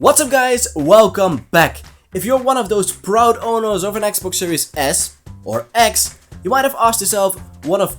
What's up guys, welcome back. If you're one of those proud owners of an Xbox Series S or X, you might have asked yourself one of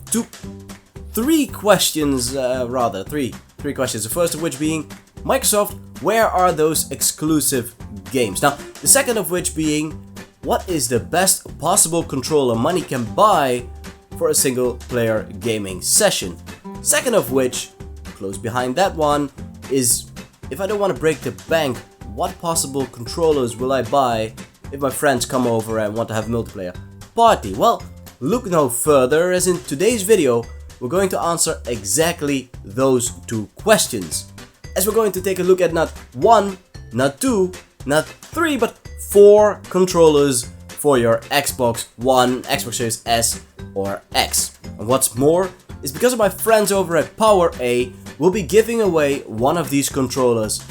three questions. Three questions. The first of which being, Microsoft, where are those exclusive games? Now, the second of which being, what is the best possible controller money can buy for a single player gaming session? Second of which, close behind that one, is if I don't want to break the bank, what possible controllers will I buy if my friends come over and want to have a multiplayer party? Well, look no further, as in today's video we're going to answer exactly those two questions. As we're going to take a look at not one, not two, not three, but four controllers for your Xbox One, Xbox Series S or X. And what's more is because of my friends over at PowerA, we'll be giving away one of these controllers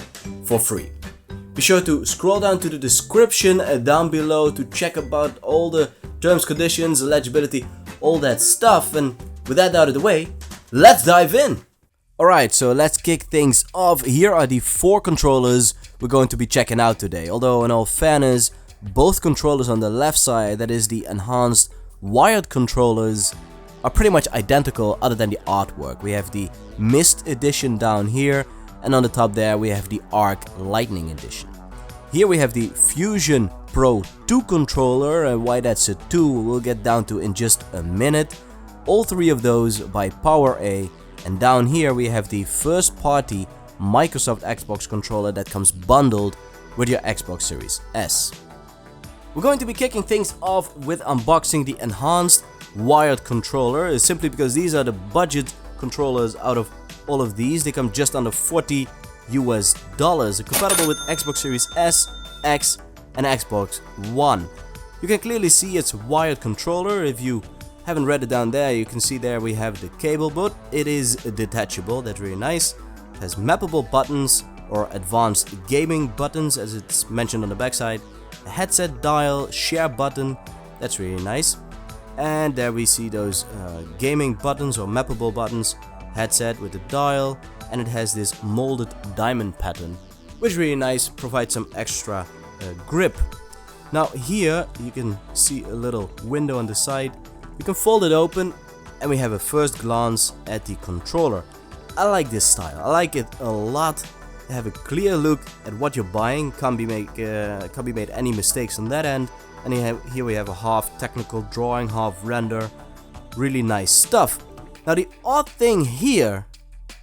for free. Be sure to scroll down to the description down below to check about all the terms, conditions, eligibility, all that stuff. And with that out of the way, let's dive in. Alright, so let's kick things off. Here are the four controllers we're going to be checking out today. Although in all fairness, both controllers on the left side, that is the enhanced wired controllers, are pretty much identical other than the artwork. We have the Mist edition down here, and on the top there we have the Arc Lightning edition. Here we have the Fusion Pro 2 controller, and why that's a 2 we'll get down to in just a minute. All three of those by PowerA, and down here we have the first party Microsoft Xbox controller that comes bundled with your Xbox Series S. We're going to be kicking things off with unboxing the enhanced wired controller, simply because these are the budget controllers out of all of these. They come just under $40 US. They're compatible with Xbox Series S, X and Xbox One. You can clearly see it's wired controller. If you haven't read it down there, you can see there we have the cable, but it is detachable. That's really nice. It has mappable buttons or advanced gaming buttons, as it's mentioned on the backside. A headset dial, share button. That's really nice. And there we see those gaming buttons or mappable buttons, headset with the dial, and it has this molded diamond pattern, which is really nice, provides some extra grip. Now here you can see a little window on the side. You can fold it open and we have a first glance at the controller. I like this style, I like it a lot. You have a clear look at what you're buying, can't be made any mistakes on that end. And here we have a half technical drawing, half render. Really nice stuff. Now the odd thing here,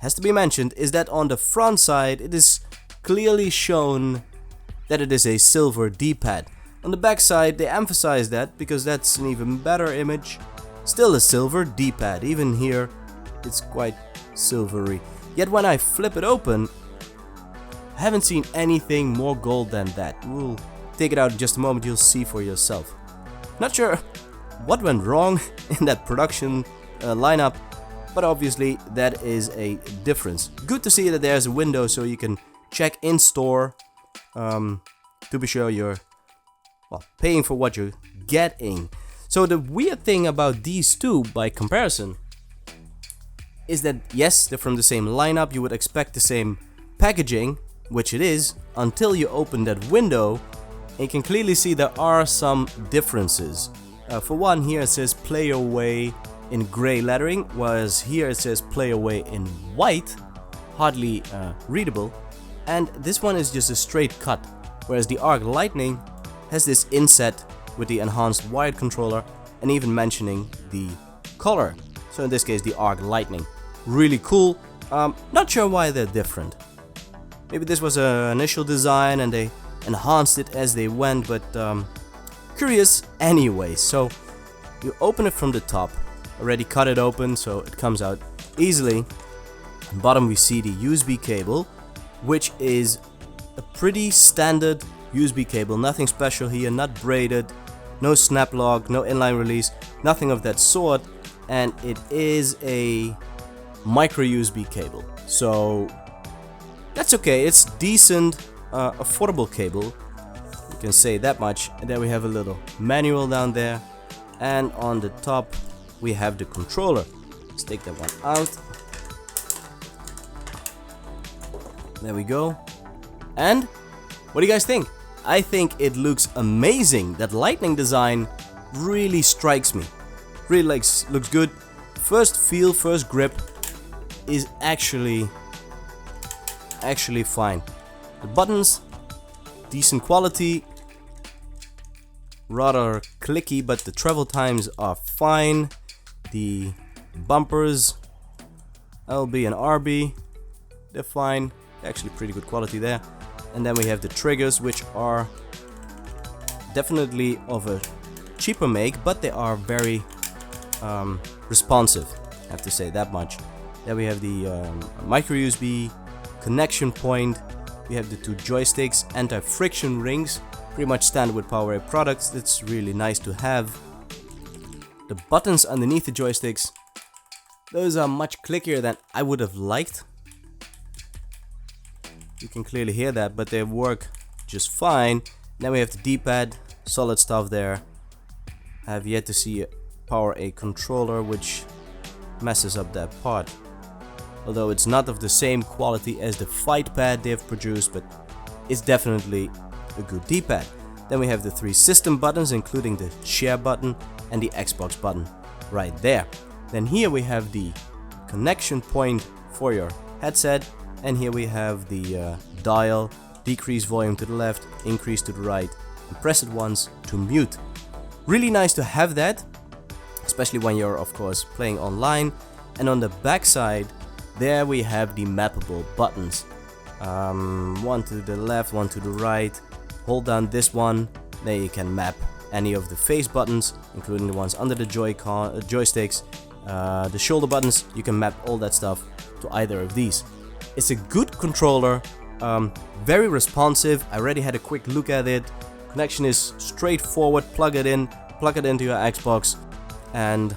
has to be mentioned, is that on the front side it is clearly shown that it is a silver D-pad. On the back side they emphasize that because that's an even better image. Still a silver D-pad, even here it's quite silvery. Yet when I flip it open, I haven't seen anything more gold than that. We'll take it out in just a moment, you'll see for yourself. Not sure what went wrong in that production lineup, but obviously that is a difference. Good to see that there's a window so you can check in store to be sure you're paying for what you're getting. So the weird thing about these two by comparison is that yes, they're from the same lineup, you would expect the same packaging, which it is, until you open that window. And you can clearly see there are some differences. For one, here it says Play Away in gray lettering, whereas here it says Play Away in white, hardly readable. And this one is just a straight cut, whereas the Arc Lightning has this inset with the enhanced wired controller and even mentioning the color. So in this case the Arc Lightning. Really cool. Not sure why they're different. Maybe this was an initial design and they enhanced it as they went, but curious anyway. So you open it from the top, already cut it open so it comes out easily. On the bottom we see the USB cable, which is a pretty standard USB cable, nothing special here, not braided, no snap lock, no inline release, nothing of that sort, and it is a micro USB cable, so that's okay. It's decent, affordable cable, you can say that much. And then we have a little manual down there, and on the top we have the controller. Let's take that one out. There we go. And What do you guys think? I think it looks amazing. That lightning design really strikes me. Really looks good. First feel, first grip is actually fine. The buttons, decent quality. Rather clicky, but the travel times are fine. The bumpers, LB and RB, they're fine. Actually pretty good quality there. And then we have the triggers, which are definitely of a cheaper make, but they are very responsive, I have to say that much. Then we have the micro USB connection point. We have the two joysticks, anti-friction rings, pretty much standard with PowerA products. That's really nice to have. The buttons underneath the joysticks, those are much clickier than I would have liked. You can clearly hear that, but they work just fine. Then we have the D-pad, solid stuff there. I have yet to see a PowerA controller which messes up that part. Although it's not of the same quality as the fight pad they've produced, but it's definitely a good D-pad. Then we have the three system buttons, including the share button and the Xbox button right there. Then here we have the connection point for your headset, and here we have the dial, decrease volume to the left, increase to the right, and press it once to mute. Really nice to have that, especially when you're of course playing online. And on the back side, there we have the mappable buttons. One to the left, one to the right. Hold down this one, then you can map any of the face buttons, including the ones under the joysticks. The shoulder buttons, you can map all that stuff to either of these. It's a good controller, very responsive. I already had a quick look at it. Connection is straightforward. Plug it into your Xbox, and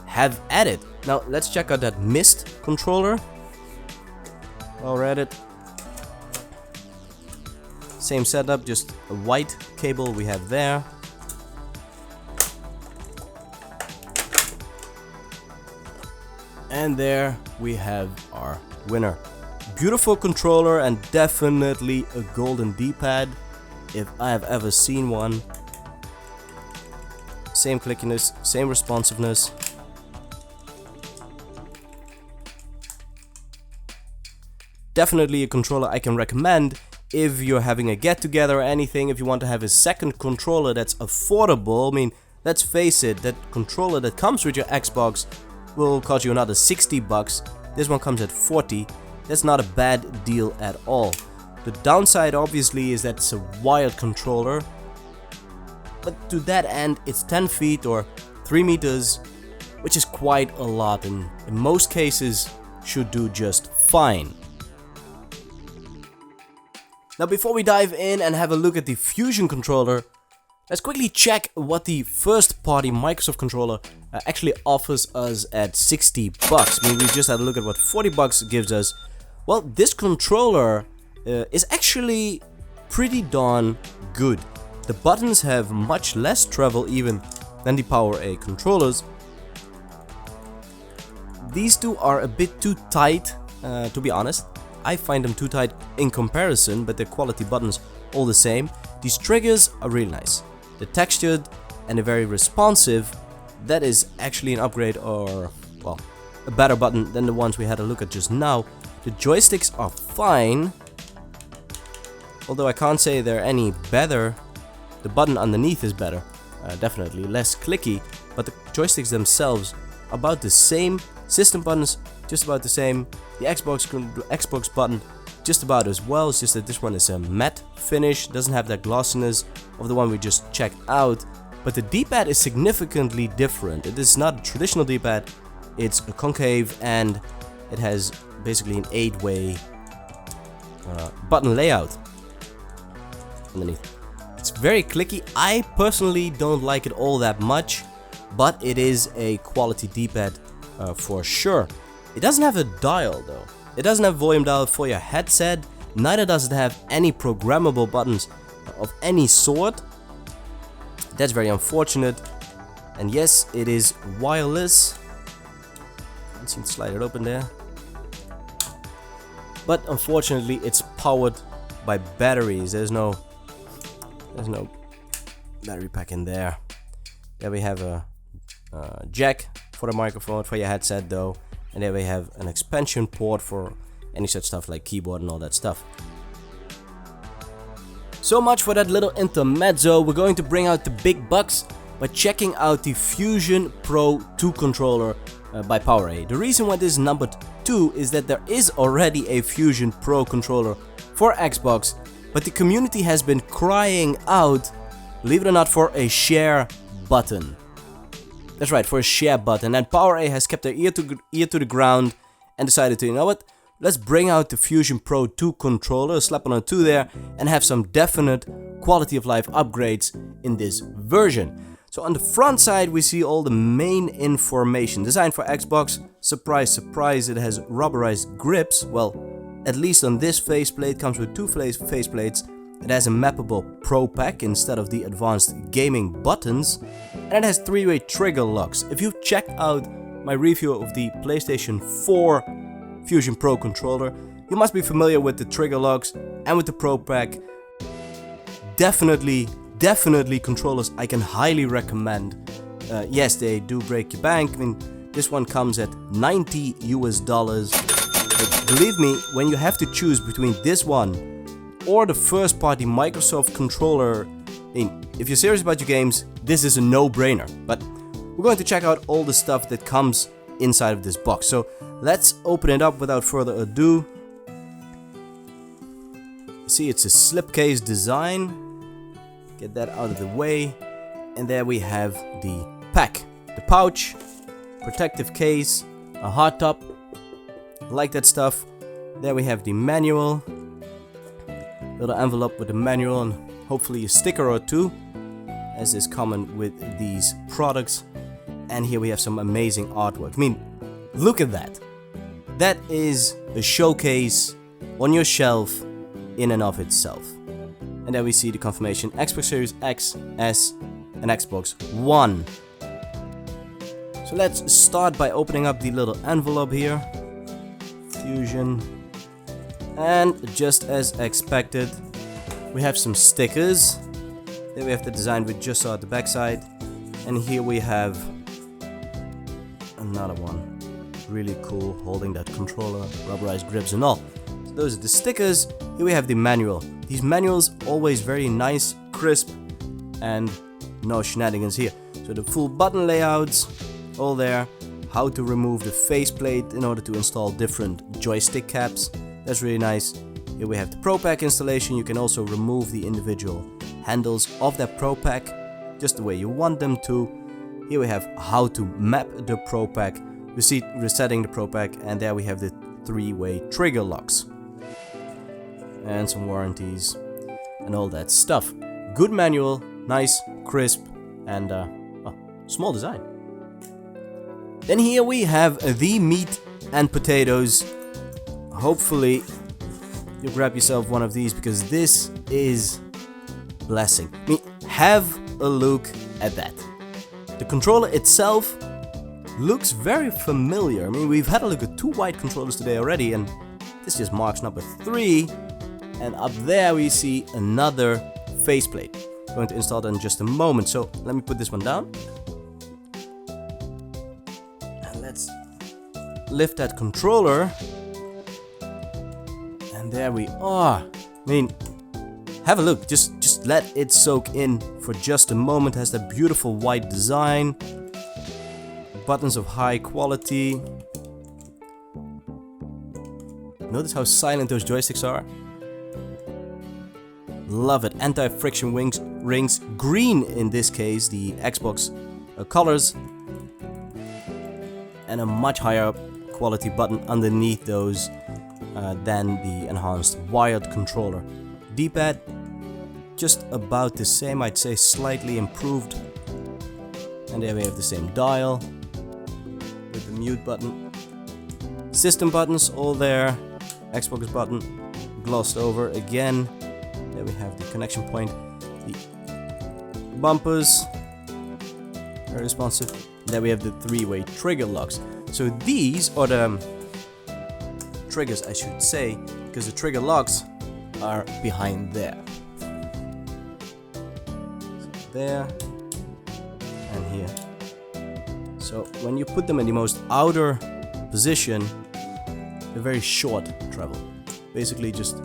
have at it. Now let's check out that Mist controller. While we're at it, same setup, just a white cable we have there. And there we have our winner. Beautiful controller, and definitely a golden D-pad if I have ever seen one. Same clickiness, same responsiveness. Definitely a controller I can recommend if you're having a get-together or anything. If you want to have a second controller that's affordable. I mean, let's face it, that controller that comes with your Xbox will cost you another 60 bucks. This one comes at 40. That's not a bad deal at all. The downside obviously is that it's a wired controller, but to that end it's 10 feet or 3 meters, which is quite a lot, and in most cases should do just fine. Now before we dive in and have a look at the Fusion controller, let's quickly check what the first party Microsoft controller actually offers us at 60 bucks. I mean, we just had a look at what 40 bucks gives us. Well, this controller is actually pretty darn good. The buttons have much less travel even than the PowerA controllers. These two are a bit too tight, to be honest. I find them too tight in comparison, but the quality buttons all the same. These triggers are really nice. The textured and the very responsive, that is actually an upgrade, or well, a better button than the ones we had a look at just now. The joysticks are fine, although I can't say they're any better. The button underneath is better, definitely less clicky, but the joysticks themselves about the same. System buttons just about the same. The Xbox button just about as well. It's just that this one is a matte finish, doesn't have that glossiness of the one we just checked out. But the D-pad is significantly different. It is not a traditional D-pad, it's a concave, and it has basically an 8-way button layout underneath. It's very clicky. I personally don't like it all that much, but it is a quality D-pad for sure. It doesn't have a dial though. It doesn't have volume dial for your headset. Neither does it have any programmable buttons of any sort. That's very unfortunate. And yes, it is wireless. Can't seem to slide it open there. But unfortunately, it's powered by batteries. There's no battery pack in there. There we have a jack for the microphone, for your headset though, and there we have an expansion port for any such stuff like keyboard and all that stuff. So much for that little intermezzo. We're going to bring out the big bucks by checking out the Fusion Pro 2 controller by PowerA. The reason why this is numbered 2 is that there is already a Fusion Pro controller for Xbox, but the community has been crying out, believe it or not, for a share button. That's right, for a share button. And PowerA has kept their ear to the ground and decided to, you know what? Let's bring out the Fusion Pro 2 controller, slap on a 2 there, and have some definite quality of life upgrades in this version. So on the front side we see all the main information. Designed for Xbox, surprise surprise, it has rubberized grips. Well, at least on this faceplate, comes with 2 faceplates. It has a mappable Pro Pack instead of the advanced gaming buttons, and it has 3-way trigger locks. If you've checked out my review of the PlayStation 4 Fusion Pro controller, you must be familiar with the trigger locks and with the Pro Pack. Definitely controllers I can highly recommend. Yes, they do break your bank. I mean, this one comes at $90 US. But believe me, when you have to choose between this one or the first party Microsoft controller, I mean, if you're serious about your games, this is a no-brainer. But we're going to check out all the stuff that comes inside of this box. So let's open it up without further ado. See, it's a slipcase design. Get that out of the way. And there we have the pack, the pouch, protective case, a hard top, like that stuff. There we have the manual, little envelope with the manual and hopefully a sticker or 2, as is common with these products. And here we have some amazing artwork. I mean, look at that. That is a showcase on your shelf in and of itself. And there we see the confirmation: Xbox Series X, S, and Xbox One. So let's start by opening up the little envelope here. Fusion. And just as expected, we have some stickers. There we have the design we just saw at the backside. And here we have another one. Really cool, holding that controller, rubberized grips and all. So those are the stickers. Here we have the manual. These manuals always very nice, crisp, and no shenanigans here. So the full button layouts, all there. How to remove the faceplate in order to install different joystick caps. That's really nice. Here we have the Pro Pack installation. You can also remove the individual handles of that Pro Pack just the way you want them to. Here we have how to map the Pro Pack, resetting the Pro Pack, and there we have the 3-way trigger locks. And some warranties and all that stuff. Good manual, nice, crisp, and small design. Then here we have the meat and potatoes. Hopefully you grab yourself one of these, because this is blessing. I mean, have a look at that. The controller itself looks very familiar. I mean, we've had a look at 2 white controllers today already, and this just marks number 3. And up there we see another faceplate. I'm going to install that in just a moment. So let me put this one down. And let's lift that controller. And there we are. I mean, have a look. Just let it soak in for just a moment. It has that beautiful white design. Buttons of high quality. Notice how silent those joysticks are. Love it. Anti-friction rings, green in this case, the Xbox colors, and a much higher quality button underneath those than the enhanced wired controller. D-pad, just about the same, I'd say slightly improved. And there we have the same dial with the mute button. System buttons all there. Xbox button glossed over again. There we have the connection point, the bumpers, very responsive. There we have the 3-way trigger locks. So these are the triggers, I should say, because the trigger locks are behind there. So there and here. So when you put them in the most outer position, a very short travel. Basically just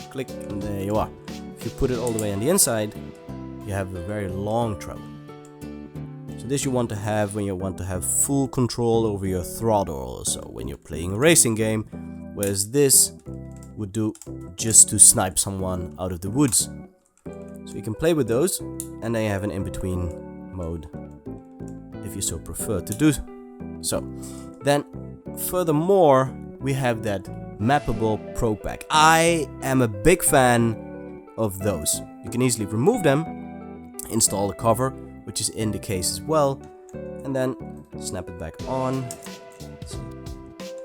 click and there you are. If you put it all the way on the inside, you have a very long travel. So this you want to have when you want to have full control over your throttle or so when you're playing a racing game, whereas this would do just to snipe someone out of the woods. So you can play with those, and then you have an in-between mode if you so prefer to do so. Then furthermore, we have that mappable Pro Pack. I am a big fan of those. You can easily remove them, install the cover, which is in the case as well, and then snap it back on. So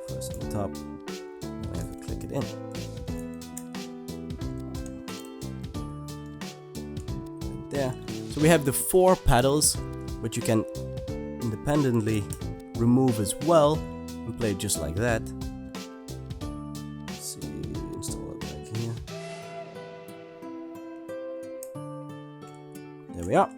first on the top, I have to click it in. Right there. So we have the 4 pedals, which you can independently remove as well and play just like that. Let's see, install it back here. There we are.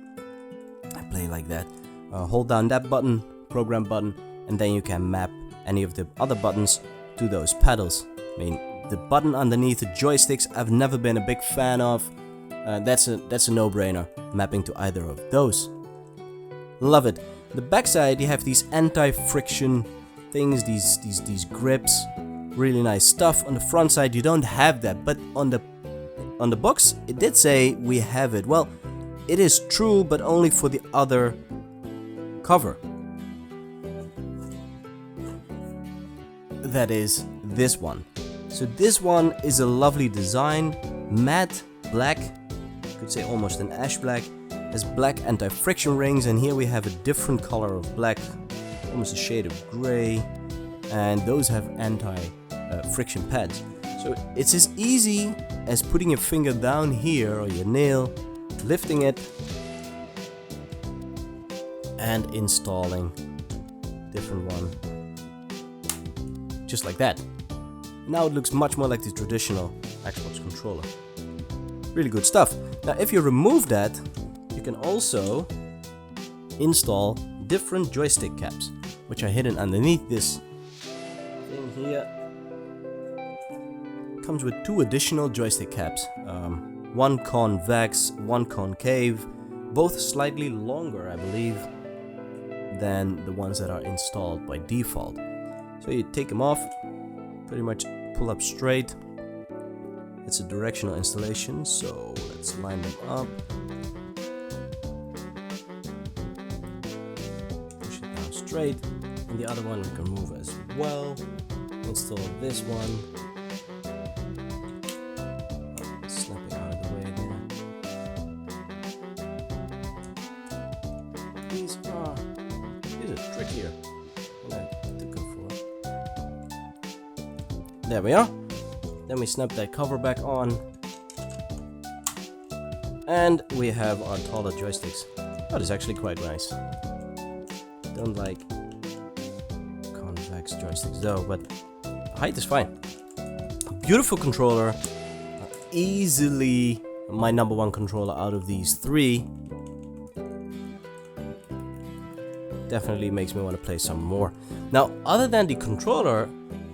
I play like that. Hold down that button, program button, and then you can map any of the other buttons to those pedals. I mean, the button underneath the joysticks I've never been a big fan of. That's a no-brainer, mapping to either of those. Love it. The backside you have these anti-friction things, these grips, really nice stuff. On the front side you don't have that, but on the box it did say we have it. Well, it is true, but only for the other cover. That is this one. So this one is a lovely design, matte black, you could say almost an ash black. Has black anti-friction rings, and here we have a different color of black, almost a shade of gray, and those have anti-friction pads. So it's as easy as putting your finger down here or your nail, lifting it, and installing different one, just like that. Now it looks much more like the traditional Xbox controller. Really good stuff. Now if you remove that, you can also install different joystick caps, which are hidden underneath this thing here. Comes with 2 additional joystick caps, one convex, one concave, both slightly longer, I believe, than the ones that are installed by default. So you take them off, pretty much pull up straight. It's a directional installation, so let's line them up. Push it down straight, and the other one we can move as well. Install this one. Snapping out of the way there. These are trickier than I took them for. There we are. Then we snap that cover back on, and we have our taller joysticks. That is actually quite nice. Don't like convex joysticks though, but height is fine. Beautiful controller, easily my number 1 controller out of these 3. Definitely makes me want to play some more. Now, other than the controller,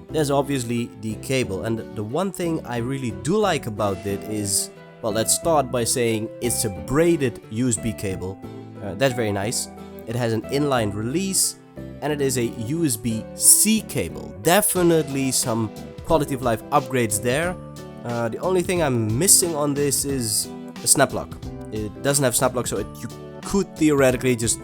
there's obviously the cable, and the one thing I really do like about it is, well, let's start by saying it's a braided USB cable. That's very nice. It has an inline release, and it is a USB-C cable. Definitely some quality of life upgrades there. The only thing I'm missing on this is a snap lock. It doesn't have snap lock, so you could theoretically just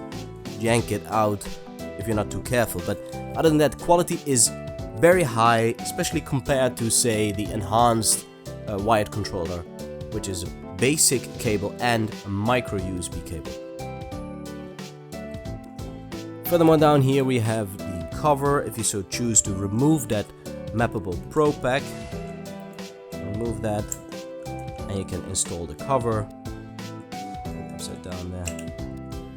yank it out if you're not too careful. But other than that, quality is very high, especially compared to, say, the enhanced wired controller, which is a basic cable and a micro USB cable. Furthermore, down here we have the cover. If you so choose to remove that mappable Pro Pack, remove that, and you can install the cover upside down there,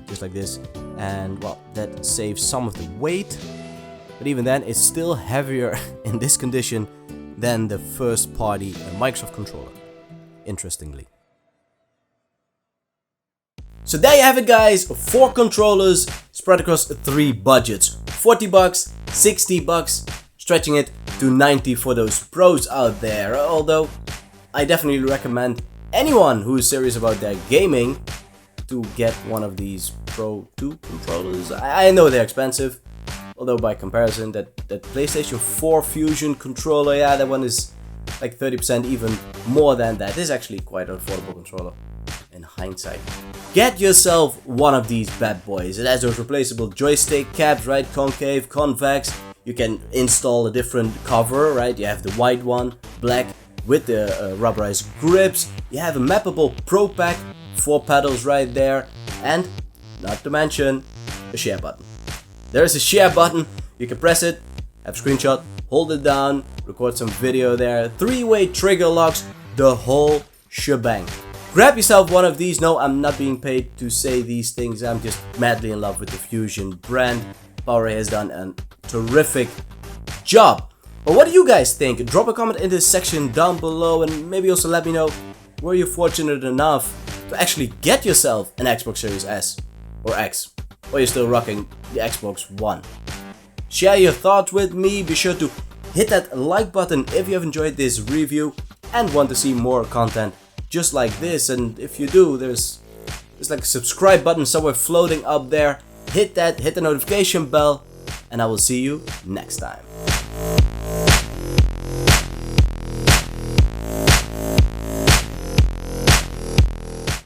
just like this. And well, that saves some of the weight. But even then, it's still heavier in this condition than the first party Microsoft controller. interestingly. So there you have it, guys, 4 controllers spread across 3 budgets, $40, $60, stretching it to 90 for those pros out there. Although I definitely recommend anyone who is serious about their gaming to get one of these Pro 2 controllers. I know they're expensive, although by comparison that PlayStation 4 Fusion controller, yeah, that one is like 30% even more than that. This is actually quite an affordable controller in hindsight. Get yourself one of these bad boys. It has those replaceable joystick caps, right? Concave, convex. You can install a different cover, right? You have the white one, black, with the rubberized grips. You have a mappable Pro Pack, 4 pedals right there, and not to mention a share button. There is a share button. You can press it, have a screenshot, hold it down, record some video there, 3-way trigger locks, the whole shebang. Grab yourself one of these. No, I'm not being paid to say these things. I'm just madly in love with the Fusion brand. PowerA has done a terrific job. But what do you guys think? Drop a comment in this section down below, and maybe also let me know, were you fortunate enough to actually get yourself an Xbox Series S or X? Or you're still rocking the Xbox One? Share your thoughts with me. Be sure to hit that like button if you have enjoyed this review and want to see more content just like this. And if you do, there's like a subscribe button somewhere floating up there. Hit that, hit the notification bell, and I will see you next time.